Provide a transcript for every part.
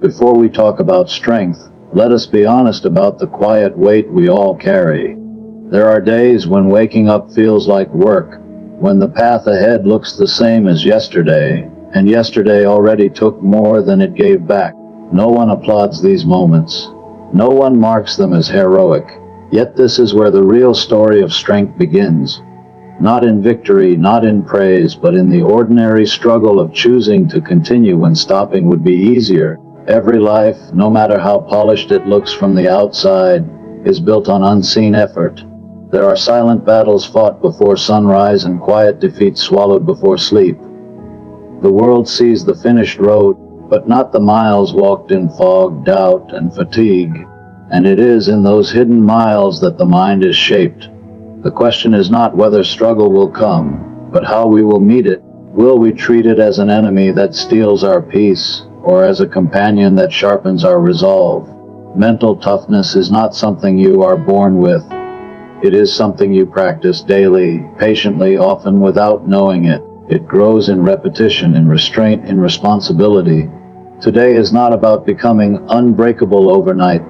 Before we talk about strength, let us be honest about the quiet weight we all carry. There are days when waking up feels like work, when the path ahead looks the same as yesterday, and yesterday already took more than it gave back. No one applauds these moments. No one marks them as heroic. Yet this is where the real story of strength begins. Not in victory, not in praise, but in the ordinary struggle of choosing to continue when stopping would be easier. Every life, no matter how polished it looks from the outside, is built on unseen effort. There are silent battles fought before sunrise and quiet defeats swallowed before sleep. The world sees the finished road, but not the miles walked in fog, doubt, and fatigue. And it is in those hidden miles that the mind is shaped. The question is not whether struggle will come, but how we will meet it. Will we treat it as an enemy that steals our peace, or as a companion that sharpens our resolve? Mental toughness is not something you are born with. It is something you practice daily, patiently, often without knowing it. It grows in repetition, in restraint, in responsibility. Today is not about becoming unbreakable overnight.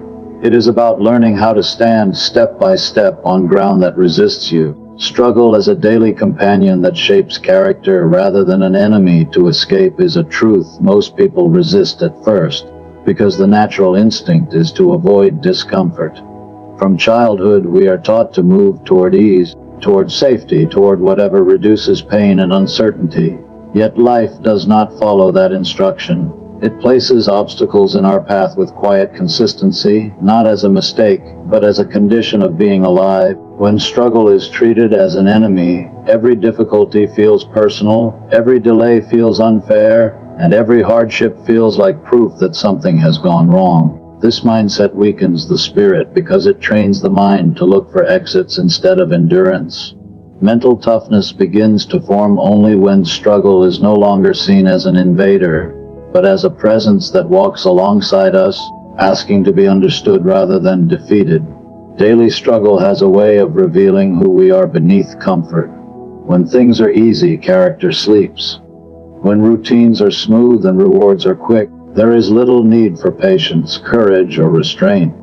It is about learning how to stand step by step on ground that resists you. Struggle as a daily companion that shapes character rather than an enemy to escape is a truth most people resist at first, because the natural instinct is to avoid discomfort. From childhood, we are taught to move toward ease, toward safety, toward whatever reduces pain and uncertainty. Yet life does not follow that instruction. It places obstacles in our path with quiet consistency, not as a mistake, but as a condition of being alive. When struggle is treated as an enemy, every difficulty feels personal, every delay feels unfair, and every hardship feels like proof that something has gone wrong. This mindset weakens the spirit because it trains the mind to look for exits instead of endurance. Mental toughness begins to form only when struggle is no longer seen as an invader, but as a presence that walks alongside us, asking to be understood rather than defeated. Daily struggle has a way of revealing who we are beneath comfort. When things are easy, character sleeps. When routines are smooth and rewards are quick, there is little need for patience, courage, or restraint.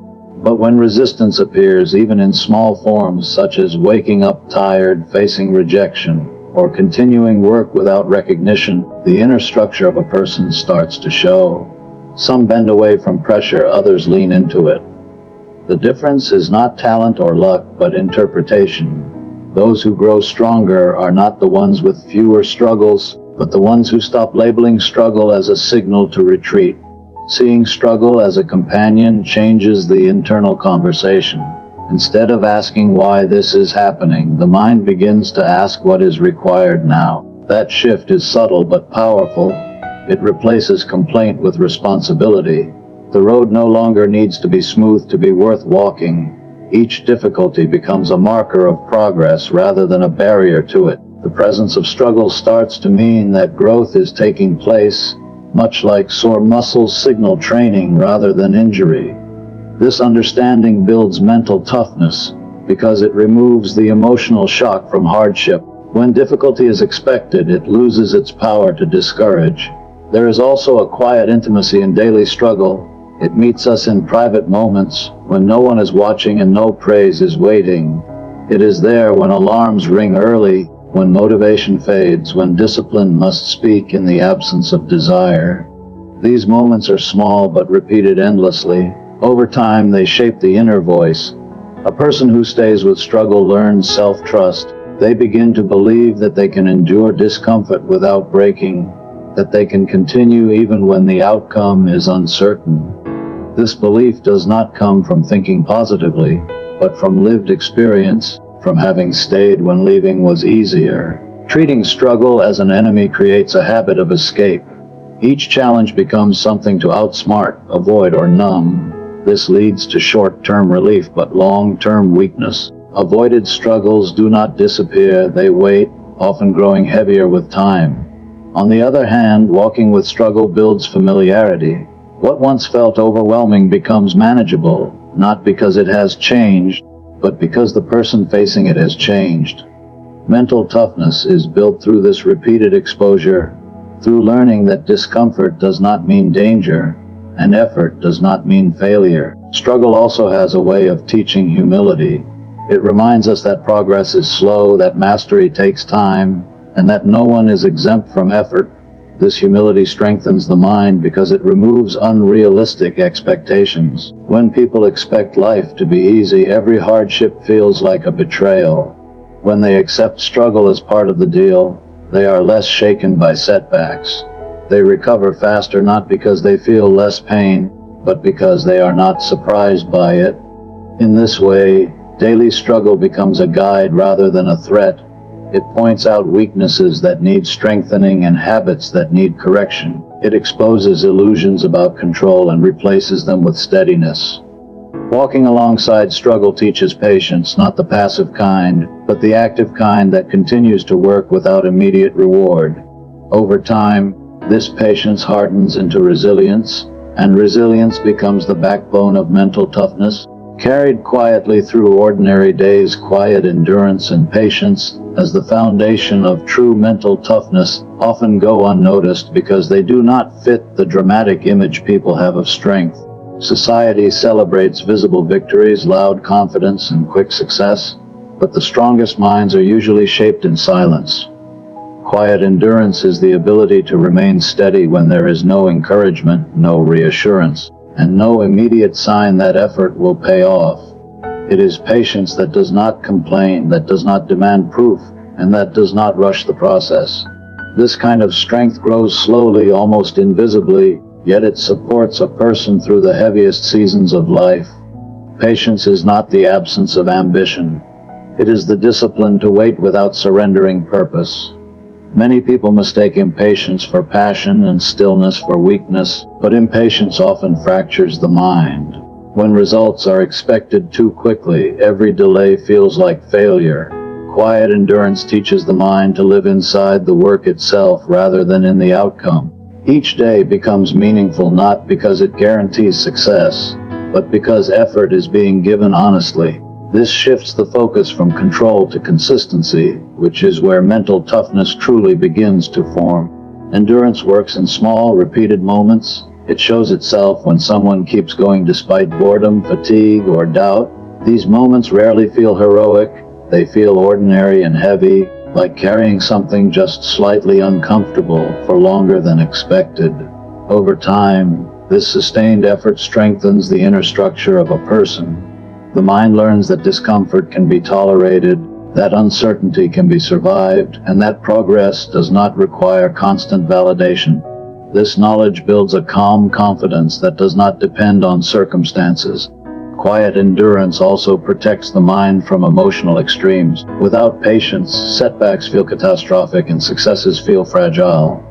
But when resistance appears, even in small forms such as waking up tired, facing rejection, or continuing work without recognition, the inner structure of a person starts to show. Some bend away from pressure, others lean into it. The difference is not talent or luck, but interpretation. Those who grow stronger are not the ones with fewer struggles, but the ones who stop labeling struggle as a signal to retreat. Seeing struggle as a companion changes the internal conversation. Instead of asking why this is happening, the mind begins to ask what is required now. That shift is subtle but powerful. It replaces complaint with responsibility. The road no longer needs to be smooth to be worth walking. Each difficulty becomes a marker of progress rather than a barrier to it. The presence of struggle starts to mean that growth is taking place, much like sore muscles signal training rather than injury. This understanding builds mental toughness, because it removes the emotional shock from hardship. When difficulty is expected, it loses its power to discourage. There is also a quiet intimacy in daily struggle. It meets us in private moments, when no one is watching and no praise is waiting. It is there when alarms ring early, when motivation fades, when discipline must speak in the absence of desire. These moments are small but repeated endlessly. Over time, they shape the inner voice. A person who stays with struggle learns self-trust. They begin to believe that they can endure discomfort without breaking, that they can continue even when the outcome is uncertain. This belief does not come from thinking positively, but from lived experience, from having stayed when leaving was easier. Treating struggle as an enemy creates a habit of escape. Each challenge becomes something to outsmart, avoid, or numb. This leads to short-term relief but long-term weakness. Avoided struggles do not disappear, they wait, often growing heavier with time. On the other hand, walking with struggle builds familiarity. What once felt overwhelming becomes manageable, not because it has changed, but because the person facing it has changed. Mental toughness is built through this repeated exposure, through learning that discomfort does not mean danger, and effort does not mean failure. Struggle also has a way of teaching humility. It reminds us that progress is slow, that mastery takes time, and that no one is exempt from effort. This humility strengthens the mind because it removes unrealistic expectations. When people expect life to be easy, every hardship feels like a betrayal. When they accept struggle as part of the deal, they are less shaken by setbacks. They recover faster not because they feel less pain, but because they are not surprised by it. In this way, daily struggle becomes a guide rather than a threat. It points out weaknesses that need strengthening and habits that need correction. It exposes illusions about control and replaces them with steadiness. Walking alongside struggle teaches patience, not the passive kind, but the active kind that continues to work without immediate reward. Over time, this patience hardens into resilience, and resilience becomes the backbone of mental toughness. Carried quietly through ordinary days, quiet endurance and patience, as the foundation of true mental toughness, often go unnoticed because they do not fit the dramatic image people have of strength. Society celebrates visible victories, loud confidence, and quick success, but the strongest minds are usually shaped in silence. Quiet endurance is the ability to remain steady when there is no encouragement, no reassurance, and no immediate sign that effort will pay off. It is patience that does not complain, that does not demand proof, and that does not rush the process. This kind of strength grows slowly, almost invisibly, yet it supports a person through the heaviest seasons of life. Patience is not the absence of ambition. It is the discipline to wait without surrendering purpose. Many people mistake impatience for passion and stillness for weakness, but impatience often fractures the mind. When results are expected too quickly, every delay feels like failure. Quiet endurance teaches the mind to live inside the work itself rather than in the outcome. Each day becomes meaningful not because it guarantees success, but because effort is being given honestly. This shifts the focus from control to consistency, which is where mental toughness truly begins to form. Endurance works in small, repeated moments. It shows itself when someone keeps going despite boredom, fatigue, or doubt. These moments rarely feel heroic. They feel ordinary and heavy, like carrying something just slightly uncomfortable for longer than expected. Over time, this sustained effort strengthens the inner structure of a person. The mind learns that discomfort can be tolerated, that uncertainty can be survived, and that progress does not require constant validation. This knowledge builds a calm confidence that does not depend on circumstances. Quiet endurance also protects the mind from emotional extremes. Without patience, setbacks feel catastrophic and successes feel fragile.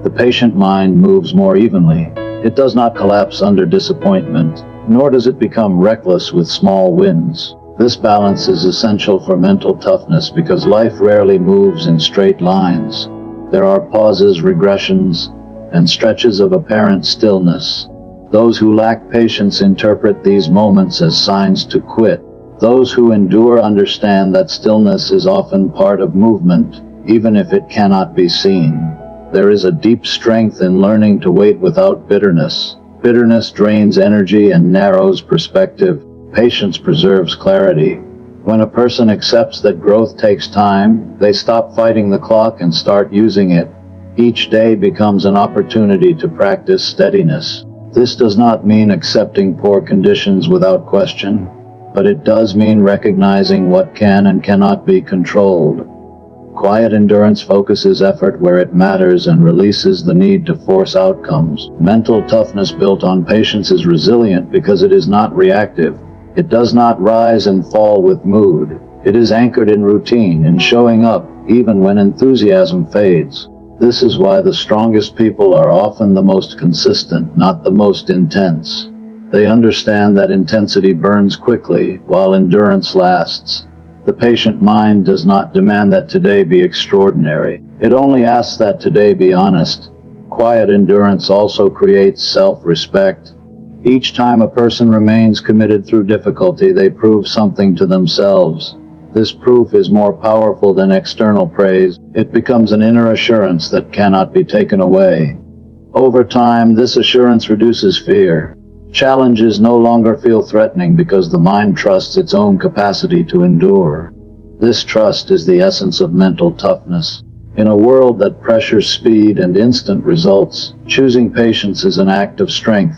The patient mind moves more evenly. It does not collapse under disappointment, nor does it become reckless with small wins. This balance is essential for mental toughness because life rarely moves in straight lines. There are pauses, regressions, and stretches of apparent stillness. Those who lack patience interpret these moments as signs to quit. Those who endure understand that stillness is often part of movement, even if it cannot be seen. There is a deep strength in learning to wait without bitterness. Bitterness drains energy and narrows perspective. Patience preserves clarity. When a person accepts that growth takes time, they stop fighting the clock and start using it. Each day becomes an opportunity to practice steadiness. This does not mean accepting poor conditions without question, but it does mean recognizing what can and cannot be controlled. Quiet endurance focuses effort where it matters and releases the need to force outcomes. Mental toughness built on patience is resilient because it is not reactive. It does not rise and fall with mood. It is anchored in routine, in showing up, even when enthusiasm fades. This is why the strongest people are often the most consistent, not the most intense. They understand that intensity burns quickly, while endurance lasts. The patient mind does not demand that today be extraordinary. It only asks that today be honest. Quiet endurance also creates self-respect. Each time a person remains committed through difficulty, they prove something to themselves. This proof is more powerful than external praise. It becomes an inner assurance that cannot be taken away. Over time, this assurance reduces fear. Challenges no longer feel threatening because the mind trusts its own capacity to endure. This trust is the essence of mental toughness. In a world that pressures speed and instant results, choosing patience is an act of strength.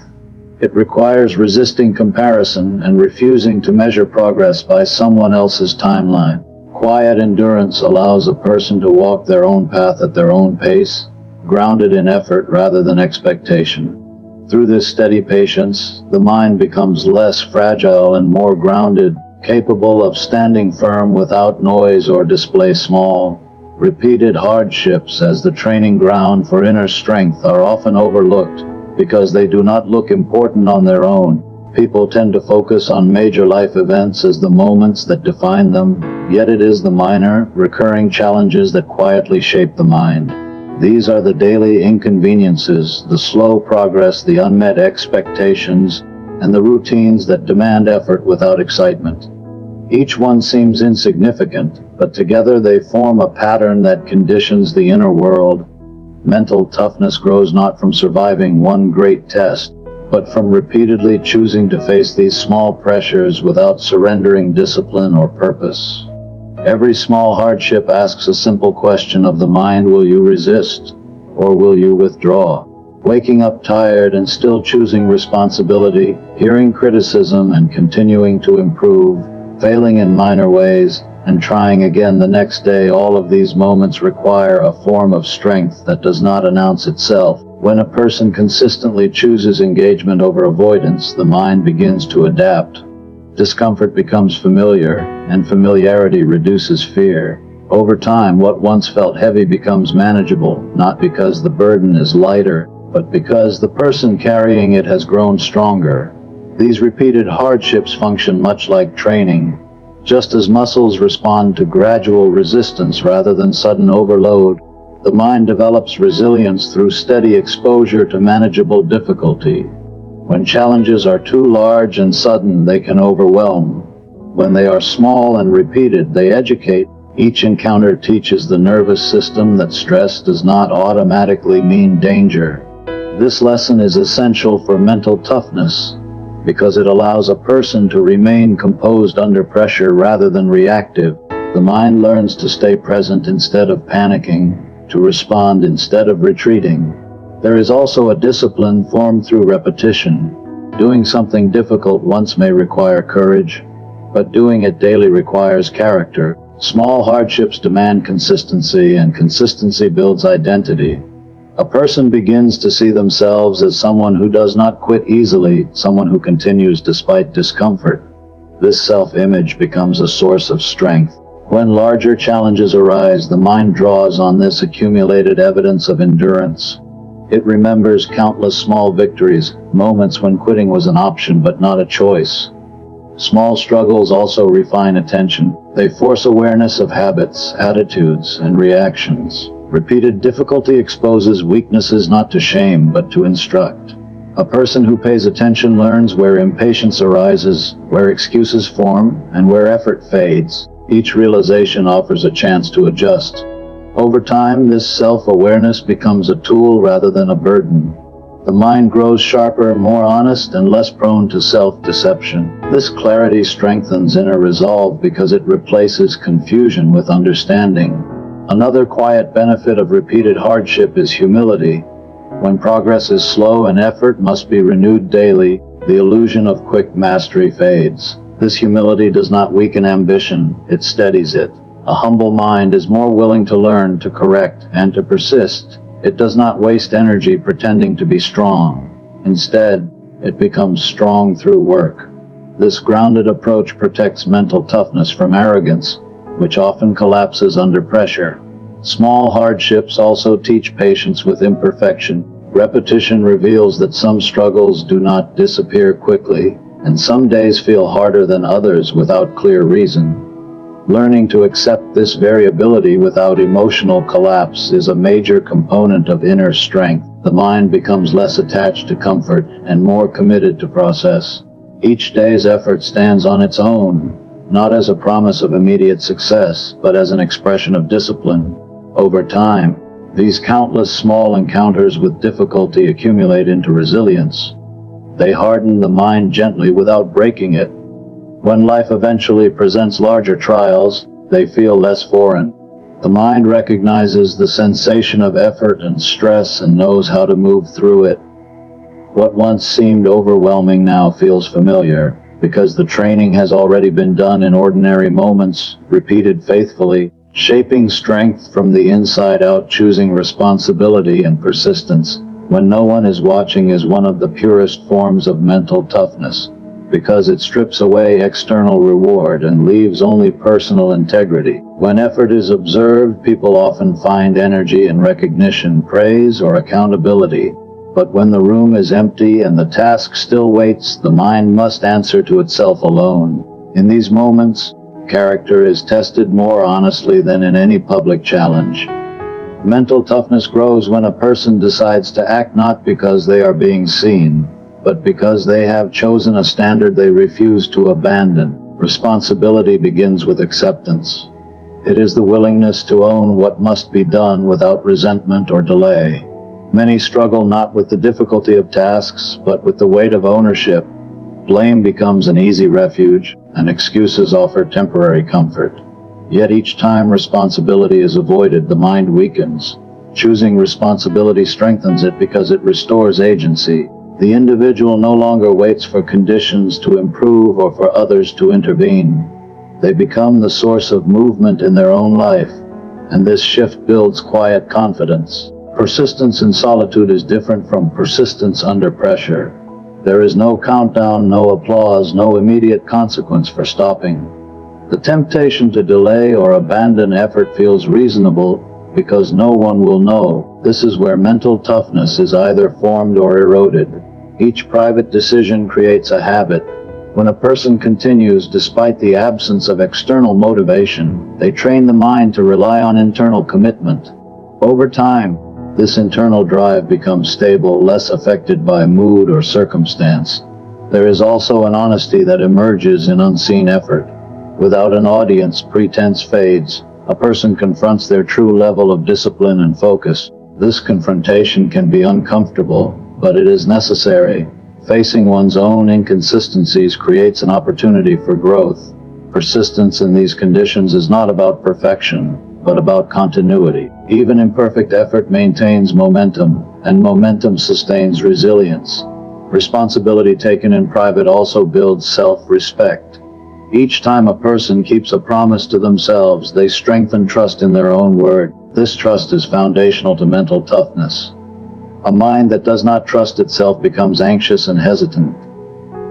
It requires resisting comparison and refusing to measure progress by someone else's timeline. Quiet endurance allows a person to walk their own path at their own pace, grounded in effort rather than expectation. Through this steady patience, the mind becomes less fragile and more grounded, capable of standing firm without noise or display small. Repeated hardships as the training ground for inner strength are often overlooked because they do not look important on their own. People tend to focus on major life events as the moments that define them, yet it is the minor, recurring challenges that quietly shape the mind. These are the daily inconveniences, the slow progress, the unmet expectations, and the routines that demand effort without excitement. Each one seems insignificant, but together they form a pattern that conditions the inner world. Mental toughness grows not from surviving one great test, but from repeatedly choosing to face these small pressures without surrendering discipline or purpose. Every small hardship asks a simple question of the mind: will you resist, or will you withdraw? Waking up tired and still choosing responsibility, hearing criticism and continuing to improve, failing in minor ways, and trying again the next day, all of these moments require a form of strength that does not announce itself. When a person consistently chooses engagement over avoidance, the mind begins to adapt. Discomfort becomes familiar, and familiarity reduces fear. Over time, what once felt heavy becomes manageable, not because the burden is lighter, but because the person carrying it has grown stronger. These repeated hardships function much like training. Just as muscles respond to gradual resistance rather than sudden overload, the mind develops resilience through steady exposure to manageable difficulty. When challenges are too large and sudden, they can overwhelm. When they are small and repeated, they educate. Each encounter teaches the nervous system that stress does not automatically mean danger. This lesson is essential for mental toughness, because it allows a person to remain composed under pressure rather than reactive. The mind learns to stay present instead of panicking, to respond instead of retreating. There is also a discipline formed through repetition. Doing something difficult once may require courage, but doing it daily requires character. Small hardships demand consistency, and consistency builds identity. A person begins to see themselves as someone who does not quit easily, someone who continues despite discomfort. This self-image becomes a source of strength. When larger challenges arise, the mind draws on this accumulated evidence of endurance. It remembers countless small victories, moments when quitting was an option but not a choice. Small struggles also refine attention. They force awareness of habits, attitudes, and reactions. Repeated difficulty exposes weaknesses not to shame but to instruct. A person who pays attention learns where impatience arises, where excuses form, and where effort fades. Each realization offers a chance to adjust. Over time, this self-awareness becomes a tool rather than a burden. The mind grows sharper, more honest, and less prone to self-deception. This clarity strengthens inner resolve because it replaces confusion with understanding. Another quiet benefit of repeated hardship is humility. When progress is slow and effort must be renewed daily, the illusion of quick mastery fades. This humility does not weaken ambition, it steadies it. A humble mind is more willing to learn, to correct, and to persist. It does not waste energy pretending to be strong. Instead, it becomes strong through work. This grounded approach protects mental toughness from arrogance, which often collapses under pressure. Small hardships also teach patience with imperfection. Repetition reveals that some struggles do not disappear quickly, and some days feel harder than others without clear reason. Learning to accept this variability without emotional collapse is a major component of inner strength. The mind becomes less attached to comfort and more committed to process. Each day's effort stands on its own, not as a promise of immediate success, but as an expression of discipline. Over time, These countless small encounters with difficulty accumulate into resilience. They harden the mind gently without breaking it. When life eventually presents larger trials, they feel less foreign. The mind recognizes the sensation of effort and stress and knows how to move through it. What once seemed overwhelming now feels familiar, because the training has already been done in ordinary moments, repeated faithfully, shaping strength from the inside out. Choosing responsibility and persistence when no one is watching is one of the purest forms of mental toughness, because it strips away external reward and leaves only personal integrity. When effort is observed, people often find energy in recognition, praise, or accountability. But when the room is empty and the task still waits, the mind must answer to itself alone. In these moments, character is tested more honestly than in any public challenge. Mental toughness grows when a person decides to act not because they are being seen, but because they have chosen a standard they refuse to abandon. Responsibility begins with acceptance. It is the willingness to own what must be done without resentment or delay. Many struggle not with the difficulty of tasks, but with the weight of ownership. Blame becomes an easy refuge, and excuses offer temporary comfort. Yet each time responsibility is avoided, the mind weakens. Choosing responsibility strengthens it because it restores agency. The individual no longer waits for conditions to improve or for others to intervene. They become the source of movement in their own life, and this shift builds quiet confidence. Persistence in solitude is different from persistence under pressure. There is no countdown, no applause, no immediate consequence for stopping. The temptation to delay or abandon effort feels reasonable because no one will know. This is where mental toughness is either formed or eroded. Each private decision creates a habit. When a person continues despite the absence of external motivation, they train the mind to rely on internal commitment. Over time, this internal drive becomes stable, less affected by mood or circumstance. There is also an honesty that emerges in unseen effort. Without an audience, pretense fades. A person confronts their true level of discipline and focus. This confrontation can be uncomfortable, but it is necessary. Facing one's own inconsistencies creates an opportunity for growth. Persistence in these conditions is not about perfection, but about continuity. Even imperfect effort maintains momentum, and momentum sustains resilience. Responsibility taken in private also builds self-respect. Each time a person keeps a promise to themselves, they strengthen trust in their own word. This trust is foundational to mental toughness. A mind that does not trust itself becomes anxious and hesitant.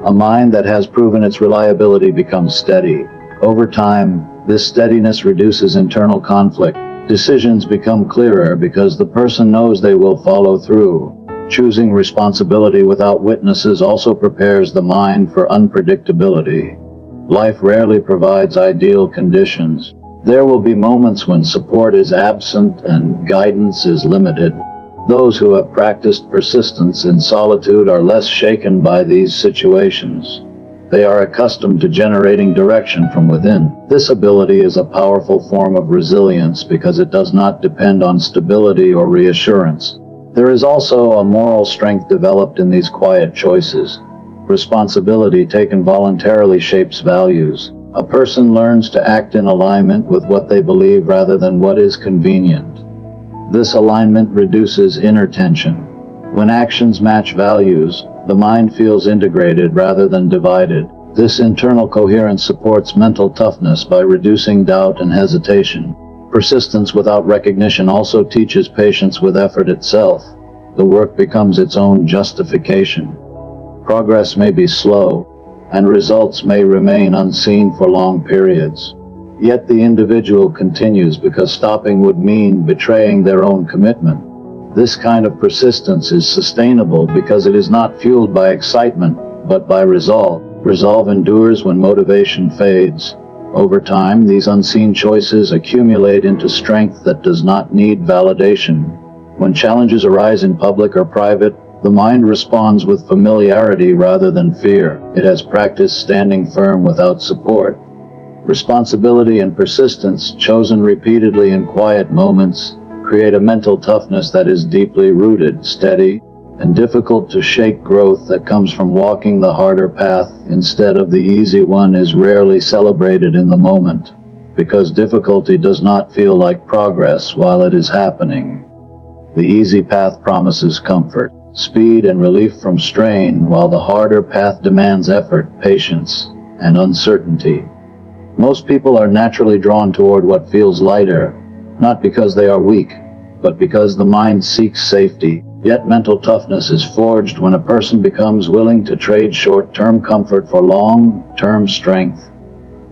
A mind that has proven its reliability becomes steady. Over time, this steadiness reduces internal conflict. Decisions become clearer because the person knows they will follow through. Choosing responsibility without witnesses also prepares the mind for unpredictability. Life rarely provides ideal conditions. There will be moments when support is absent and guidance is limited. Those who have practiced persistence in solitude are less shaken by these situations. They are accustomed to generating direction from within. This ability is a powerful form of resilience because it does not depend on stability or reassurance. There is also a moral strength developed in these quiet choices. Responsibility taken voluntarily shapes values. A person learns to act in alignment with what they believe rather than what is convenient. This alignment reduces inner tension. When actions match values, the mind feels integrated rather than divided. This internal coherence supports mental toughness by reducing doubt and hesitation. Persistence without recognition also teaches patience with effort itself. The work becomes its own justification. Progress may be slow, and results may remain unseen for long periods. Yet the individual continues because stopping would mean betraying their own commitment. This kind of persistence is sustainable because it is not fueled by excitement, but by resolve. Resolve endures when motivation fades. Over time, these unseen choices accumulate into strength that does not need validation. When challenges arise in public or private, the mind responds with familiarity rather than fear. It has practiced standing firm without support. Responsibility and persistence, chosen repeatedly in quiet moments, create a mental toughness that is deeply rooted, steady, and difficult to shake. Growth that comes from walking the harder path instead of the easy one is rarely celebrated in the moment, because difficulty does not feel like progress while it is happening. The easy path promises comfort, speed, and relief from strain, while the harder path demands effort, patience, and uncertainty. Most people are naturally drawn toward what feels lighter, not because they are weak, but because the mind seeks safety. Yet mental toughness is forged when a person becomes willing to trade short-term comfort for long-term strength.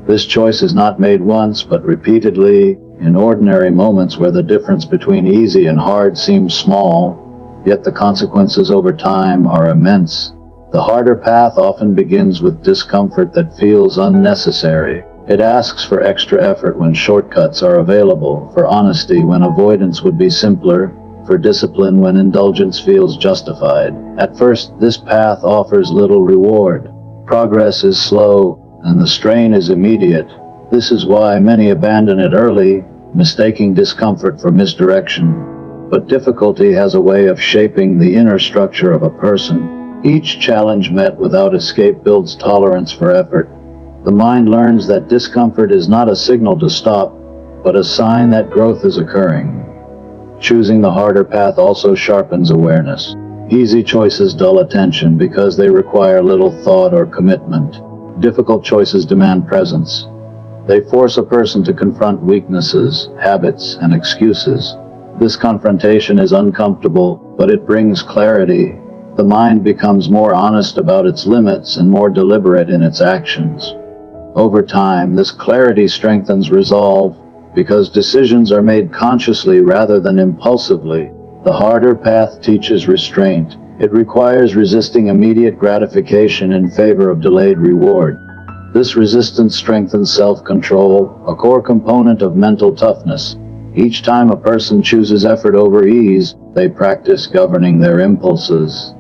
This choice is not made once, but repeatedly, in ordinary moments where the difference between easy and hard seems small, yet the consequences over time are immense. The harder path often begins with discomfort that feels unnecessary. It asks for extra effort when shortcuts are available, for honesty when avoidance would be simpler, for discipline when indulgence feels justified. At first, this path offers little reward. Progress is slow, and the strain is immediate. This is why many abandon it early, mistaking discomfort for misdirection. But difficulty has a way of shaping the inner structure of a person. Each challenge met without escape builds tolerance for effort. The mind learns that discomfort is not a signal to stop, but a sign that growth is occurring. Choosing the harder path also sharpens awareness. Easy choices dull attention because they require little thought or commitment. Difficult choices demand presence. They force a person to confront weaknesses, habits, and excuses. This confrontation is uncomfortable, but it brings clarity. The mind becomes more honest about its limits and more deliberate in its actions. Over time, this clarity strengthens resolve, because decisions are made consciously rather than impulsively. The harder path teaches restraint. It requires resisting immediate gratification in favor of delayed reward. This resistance strengthens self-control, a core component of mental toughness. Each time a person chooses effort over ease, they practice governing their impulses.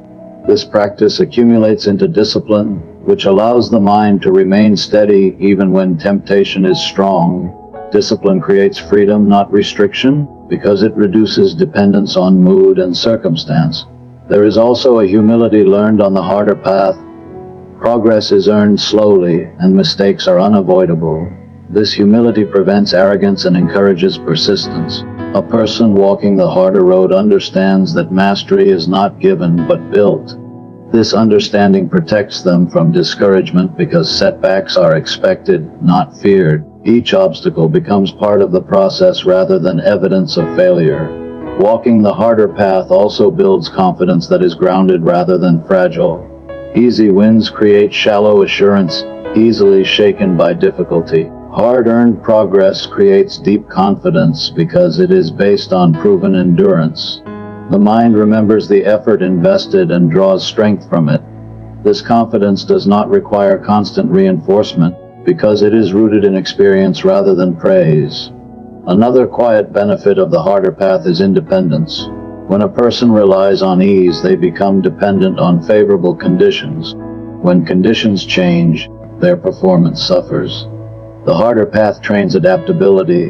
This practice accumulates into discipline, which allows the mind to remain steady even when temptation is strong. Discipline creates freedom, not restriction, because it reduces dependence on mood and circumstance. There is also a humility learned on the harder path. Progress is earned slowly, and mistakes are unavoidable. This humility prevents arrogance and encourages persistence. A person walking the harder road understands that mastery is not given but built. This understanding protects them from discouragement because setbacks are expected, not feared. Each obstacle becomes part of the process rather than evidence of failure. Walking the harder path also builds confidence that is grounded rather than fragile. Easy wins create shallow assurance, easily shaken by difficulty. Hard-earned progress creates deep confidence because it is based on proven endurance. The mind remembers the effort invested and draws strength from it. This confidence does not require constant reinforcement, because it is rooted in experience rather than praise. Another quiet benefit of the harder path is independence. When a person relies on ease, they become dependent on favorable conditions. When conditions change, their performance suffers. The harder path trains adaptability.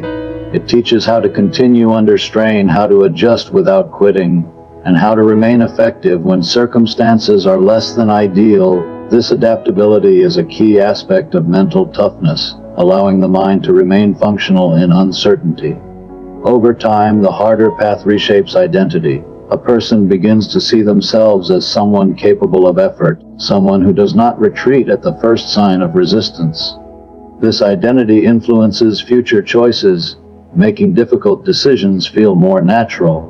It teaches how to continue under strain, how to adjust without quitting, and how to remain effective when circumstances are less than ideal. This adaptability is a key aspect of mental toughness, allowing the mind to remain functional in uncertainty. Over time, the harder path reshapes identity. A person begins to see themselves as someone capable of effort, someone who does not retreat at the first sign of resistance. This identity influences future choices, making difficult decisions feel more natural.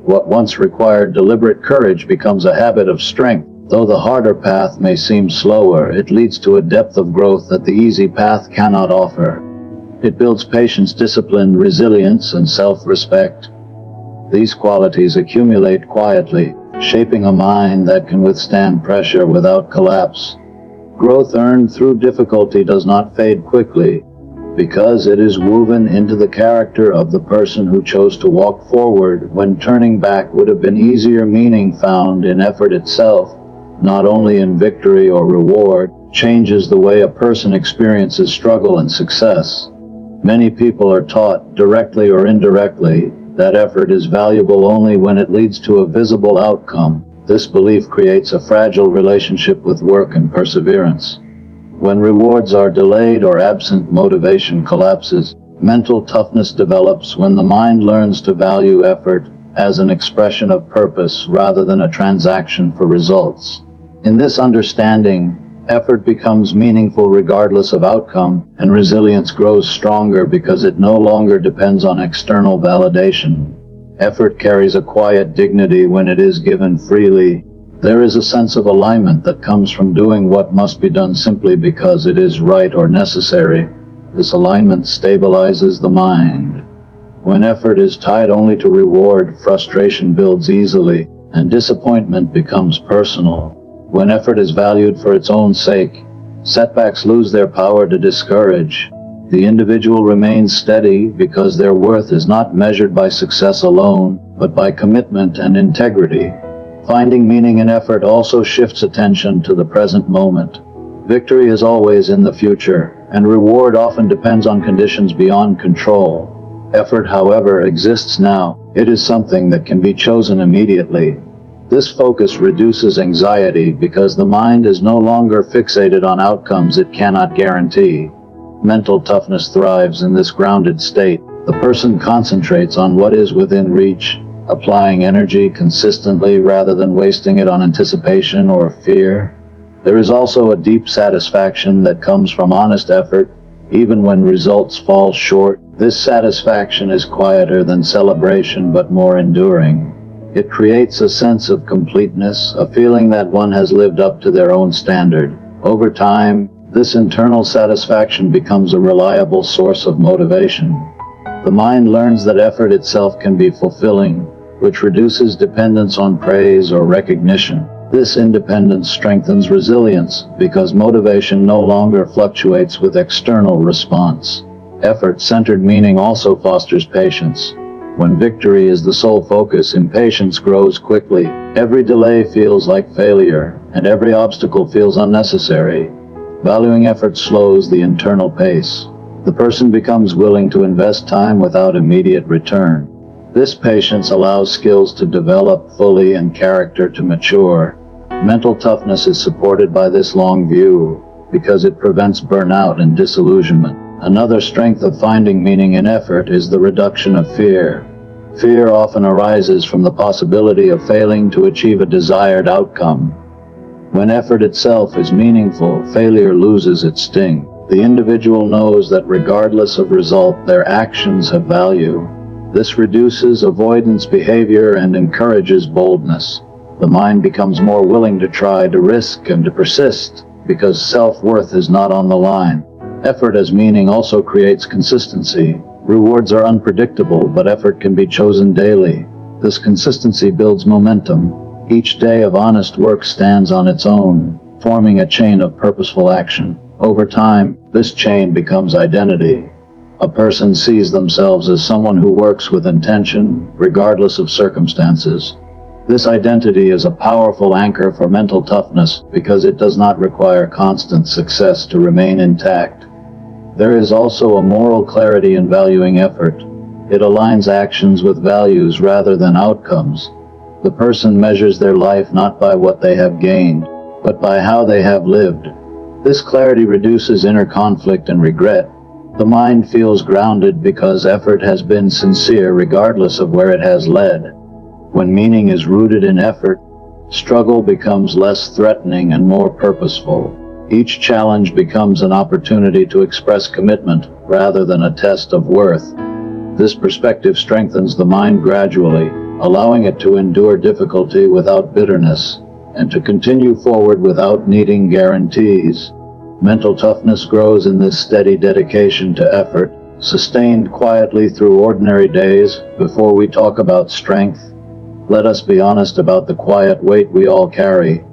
What once required deliberate courage becomes a habit of strength. Though the harder path may seem slower, it leads to a depth of growth that the easy path cannot offer. It builds patience, discipline, resilience, and self-respect. These qualities accumulate quietly, shaping a mind that can withstand pressure without collapse. Growth earned through difficulty does not fade quickly, because it is woven into the character of the person who chose to walk forward when turning back would have been easier. Meaning found in effort itself, not only in victory or reward, changes the way a person experiences struggle and success. Many people are taught, directly or indirectly, that effort is valuable only when it leads to a visible outcome. This belief creates a fragile relationship with work and perseverance. When rewards are delayed or absent, motivation collapses. Mental toughness develops when the mind learns to value effort as an expression of purpose rather than a transaction for results. In this understanding, effort becomes meaningful regardless of outcome, and resilience grows stronger because it no longer depends on external validation. Effort carries a quiet dignity when it is given freely. There is a sense of alignment that comes from doing what must be done simply because it is right or necessary. This alignment stabilizes the mind. When effort is tied only to reward, frustration builds easily, and disappointment becomes personal. When effort is valued for its own sake, setbacks lose their power to discourage. The individual remains steady because their worth is not measured by success alone, but by commitment and integrity. Finding meaning in effort also shifts attention to the present moment. Victory is always in the future, and reward often depends on conditions beyond control. Effort, however, exists now. It is something that can be chosen immediately. This focus reduces anxiety because the mind is no longer fixated on outcomes it cannot guarantee. Mental toughness thrives in this grounded state. The person concentrates on what is within reach, applying energy consistently rather than wasting it on anticipation or fear. There is also a deep satisfaction that comes from honest effort, even when results fall short. This satisfaction is quieter than celebration but more enduring. It creates a sense of completeness, a feeling that one has lived up to their own standard. Over time, this internal satisfaction becomes a reliable source of motivation. The mind learns that effort itself can be fulfilling, which reduces dependence on praise or recognition. This independence strengthens resilience because motivation no longer fluctuates with external response. Effort-centered meaning also fosters patience. When victory is the sole focus, impatience grows quickly. Every delay feels like failure, and every obstacle feels unnecessary. Valuing effort slows the internal pace. The person becomes willing to invest time without immediate return. This patience allows skills to develop fully and character to mature. Mental toughness is supported by this long view because it prevents burnout and disillusionment. Another strength of finding meaning in effort is the reduction of fear. Fear often arises from the possibility of failing to achieve a desired outcome. When effort itself is meaningful, failure loses its sting. The individual knows that regardless of result, their actions have value. This reduces avoidance behavior and encourages boldness. The mind becomes more willing to try, to risk, and to persist because self-worth is not on the line. Effort as meaning also creates consistency. Rewards are unpredictable, but effort can be chosen daily. This consistency builds momentum. Each day of honest work stands on its own, forming a chain of purposeful action. Over time, this chain becomes identity. A person sees themselves as someone who works with intention, regardless of circumstances. This identity is a powerful anchor for mental toughness because it does not require constant success to remain intact. There is also a moral clarity in valuing effort. It aligns actions with values rather than outcomes. The person measures their life not by what they have gained, but by how they have lived. This clarity reduces inner conflict and regret. The mind feels grounded because effort has been sincere regardless of where it has led. When meaning is rooted in effort, struggle becomes less threatening and more purposeful. Each challenge becomes an opportunity to express commitment rather than a test of worth. This perspective strengthens the mind gradually, allowing it to endure difficulty without bitterness, and to continue forward without needing guarantees. Mental toughness grows in this steady dedication to effort, sustained quietly through ordinary days. Before we talk about strength, let us be honest about the quiet weight we all carry.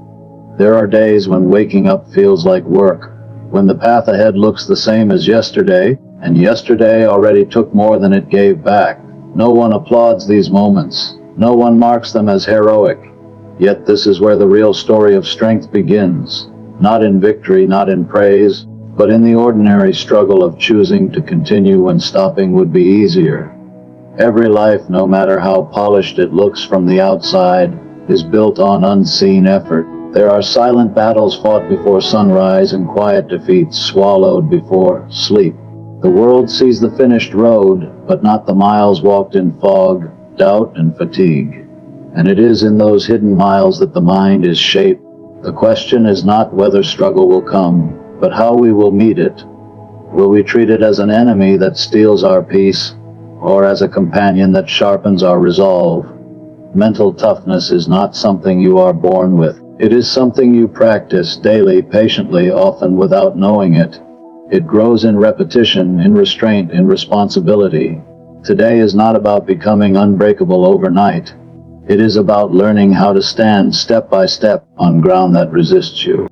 There are days when waking up feels like work, when the path ahead looks the same as yesterday, and yesterday already took more than it gave back. No one applauds these moments. No one marks them as heroic. Yet this is where the real story of strength begins. Not in victory, not in praise, but in the ordinary struggle of choosing to continue when stopping would be easier. Every life, no matter how polished it looks from the outside, is built on unseen effort. There are silent battles fought before sunrise and quiet defeats swallowed before sleep. The world sees the finished road, but not the miles walked in fog, doubt, and fatigue. And it is in those hidden miles that the mind is shaped. The question is not whether struggle will come, but how we will meet it. Will we treat it as an enemy that steals our peace, or as a companion that sharpens our resolve? Mental toughness is not something you are born with. It is something you practice daily, patiently, often without knowing it. It grows in repetition, in restraint, in responsibility. Today is not about becoming unbreakable overnight. It is about learning how to stand step by step on ground that resists you.